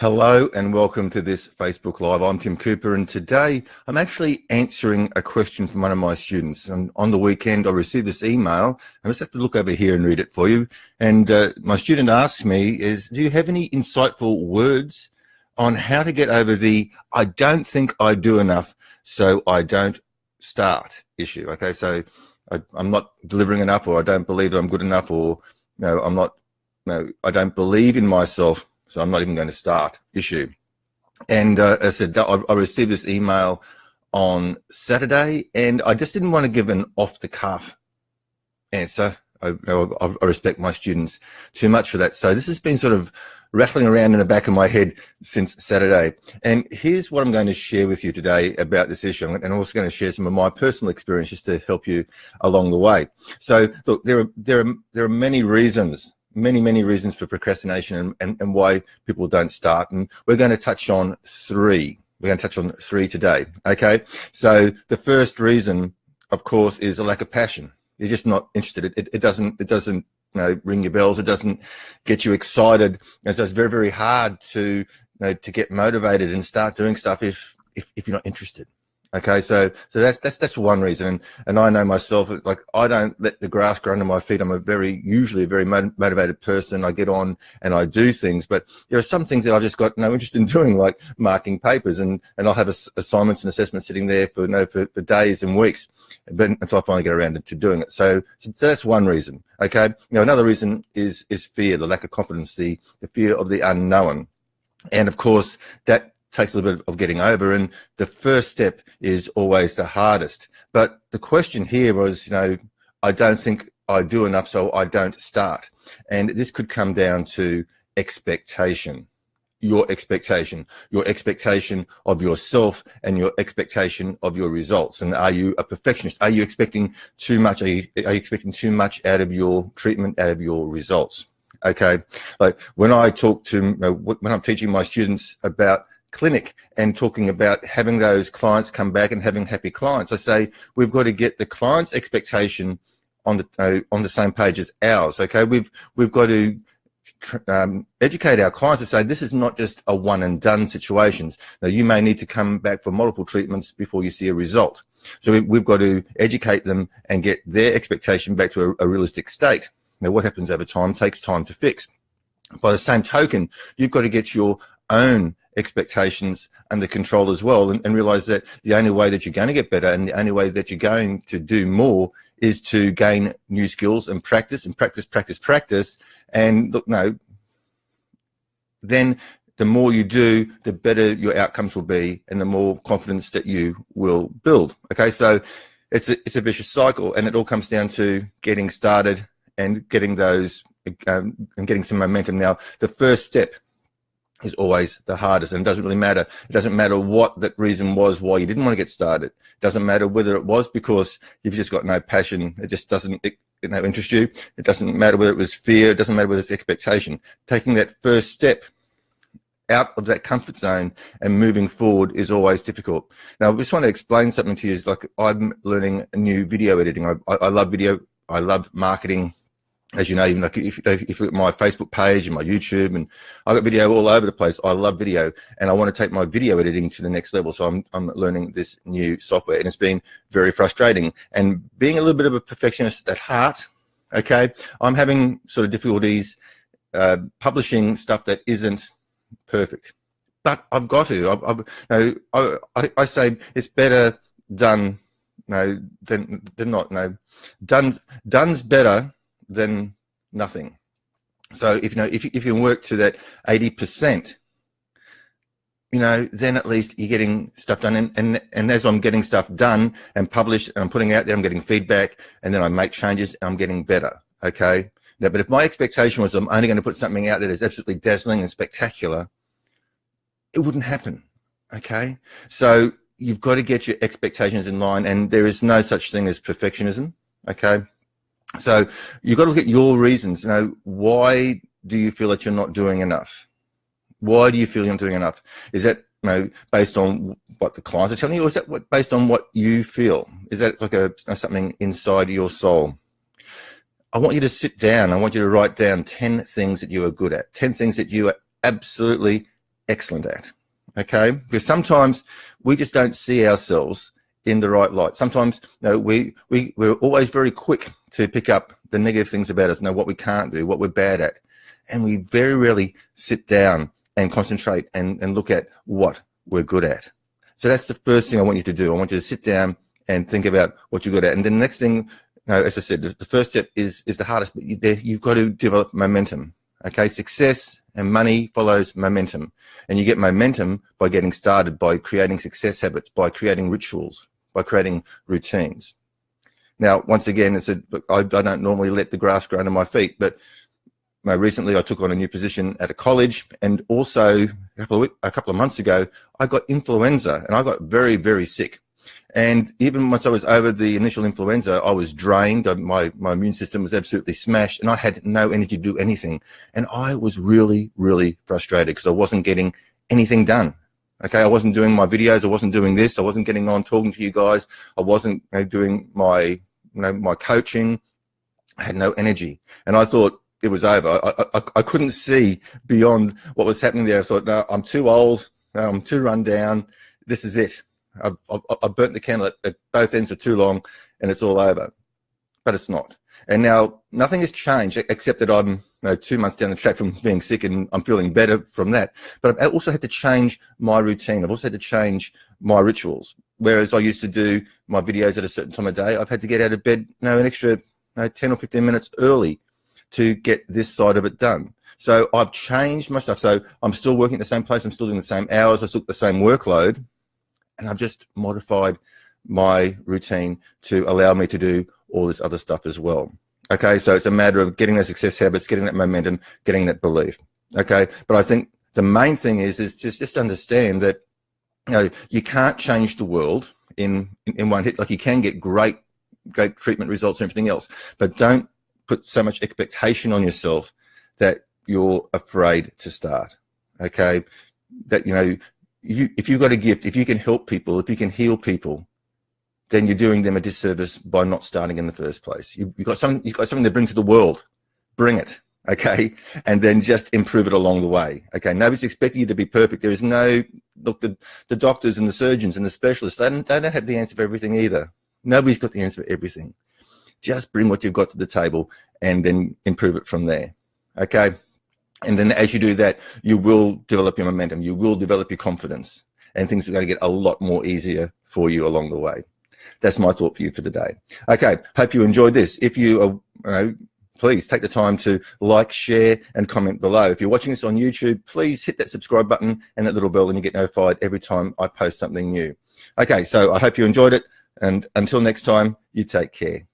Hello and welcome to this Facebook Live. I'm Tim Cooper, and today I'm actually answering a question from one of my students. And on the weekend, I received this email. I just have to look over here and read it for you. And my student asked me, do you have any insightful words on how to get over the I don't think I do enough, so I don't start issue? Okay, so I'm not delivering enough, or I don't believe that I'm good enough, or I don't believe in myself, so I'm not even going to start issue. And I said, I received this email on Saturday, and I just didn't want to give an off-the-cuff answer. I respect my students too much for that. So this has been sort of rattling around in the back of my head since Saturday. And here's what I'm going to share with you today about this issue. And I'm also going to share some of my personal experience just to help you along the way. So look, there are many reasons. Many reasons for procrastination and why people don't start. And we're going to touch on three. We're going to touch on three today. Okay. So the first reason, of course, is a lack of passion. You're just not interested. It doesn't ring your bells. It doesn't get you excited. And so it's very hard to get motivated and start doing stuff if you're not interested. Okay, so that's one reason, and I know myself. Like, I don't let the grass grow under my feet. I'm usually a very motivated person. I get on and I do things, but there are some things that I've just got no interest in doing, like marking papers, and I'll have assignments and assessments sitting there for days and weeks, but until I finally get around to doing it. So that's one reason. Okay, another reason is fear, the lack of confidence, the fear of the unknown, and of course that takes a little bit of getting over, and the first step is always the hardest. But the question here was, I don't think I do enough, so I don't start. And this could come down to expectation. Your expectation of yourself and your expectation of your results. And are you a perfectionist? Are you expecting too much? Are you expecting too much out of your treatment, out of your results? Okay, like when I'm teaching my students about clinic and talking about having those clients come back and having happy clients, I say we've got to get the client's expectation on the same page as ours. Okay, we've got to educate our clients to say this is not just a one and done situations. Now, you may need to come back for multiple treatments before you see a result. So we've got to educate them and get their expectation back to a realistic state. Now, what happens over time takes time to fix. By the same token, you've got to get your own expectations under control as well, and realize that the only way that you're going to get better and the only way that you're going to do more is to gain new skills and practice. And look, then the more you do, the better your outcomes will be and the more confidence that you will build. Okay, so it's a vicious cycle, and it all comes down to getting started and getting getting some momentum. Now, the first step is always the hardest, and it doesn't really matter. It doesn't matter what that reason was why you didn't want to get started. It doesn't matter whether it was because you've just got no passion. It just doesn't interest you. It doesn't matter whether it was fear. It doesn't matter whether it's expectation. Taking that first step out of that comfort zone and moving forward is always difficult. Now, I just want to explain something to you. It's like I'm learning a new video editing. I love video. I love marketing. As you know, even like if you look at my Facebook page and my YouTube, and I've got video all over the place. I love video, and I want to take my video editing to the next level. So I'm learning this new software, and it's been very frustrating. And being a little bit of a perfectionist at heart, okay, I'm having sort of difficulties publishing stuff that isn't perfect. But I've got to. I say it's better done than not. Done's better than nothing. So if you can work to that 80%, then at least you're getting stuff done. And as I'm getting stuff done and published and I'm putting out there, I'm getting feedback, and then I make changes and I'm getting better. Okay. Now, but if my expectation was I'm only going to put something out that is absolutely dazzling and spectacular, it wouldn't happen. Okay. So you've got to get your expectations in line, and there is no such thing as perfectionism. Okay. So you've got to look at your reasons. Why do you feel that you're not doing enough? Why do you feel you're not doing enough? Is that based on what the clients are telling you, or is that based on what you feel? Is that like something inside your soul? I want you to sit down. I want you to write down 10 things that you are good at, 10 things that you are absolutely excellent at. Okay, because sometimes we just don't see ourselves in the right light. Sometimes, we're always very quick to pick up the negative things about us, what we can't do, what we're bad at, and we very rarely sit down and concentrate and look at what we're good at. So that's the first thing I want you to do. I want you to sit down and think about what you're good at. And then the next thing, as I said, the first step is the hardest, but you've got to develop momentum. Okay, success and money follows momentum. And you get momentum by getting started, by creating success habits, by creating rituals, by creating routines. Now, once again, I don't normally let the grass grow under my feet, but recently I took on a new position at a college, and also a couple of months ago, I got influenza, and I got very, very sick. And even once I was over the initial influenza, I was drained. My immune system was absolutely smashed, and I had no energy to do anything. And I was really, really frustrated because I wasn't getting anything done. Okay, I wasn't doing my videos. I wasn't doing this. I wasn't getting on talking to you guys. I wasn't doing my coaching. I had no energy, and I thought it was over. I couldn't see beyond what was happening there. I thought, no, I'm too old. I'm too run down. This is it. I've burnt the candle at both ends for too long, and it's all over. But it's not. And now nothing has changed except that I'm 2 months down the track from being sick, and I'm feeling better from that. But I've also had to change my routine. I've also had to change my rituals. Whereas I used to do my videos at a certain time of day, I've had to get out of bed an extra 10 or 15 minutes early to get this side of it done. So I've changed my stuff. So I'm still working at the same place. I'm still doing the same hours. I still got the same workload. And I've just modified my routine to allow me to do all this other stuff as well. Okay, so it's a matter of getting those success habits, getting that momentum, getting that belief. Okay, but I think the main thing is just understand that you can't change the world in one hit. Like, you can get great treatment results and everything else, but don't put so much expectation on yourself that you're afraid to start. Okay, that if you've got a gift, if you can help people, if you can heal people, then you're doing them a disservice by not starting in the first place. You've got something to bring to the world. Bring it, okay? And then just improve it along the way, okay? Nobody's expecting you to be perfect. There is look, the doctors and the surgeons and the specialists, they don't have the answer for everything either. Nobody's got the answer for everything. Just bring what you've got to the table and then improve it from there, okay? And then as you do that, you will develop your momentum. You will develop your confidence, and things are going to get a lot more easier for you along the way. That's my thought for you for the day. Okay, hope you enjoyed this. If you please take the time to like, share, and comment below. If you're watching this on YouTube, please hit that subscribe button and that little bell, and you get notified every time I post something new. Okay, so I hope you enjoyed it, and until next time, you take care.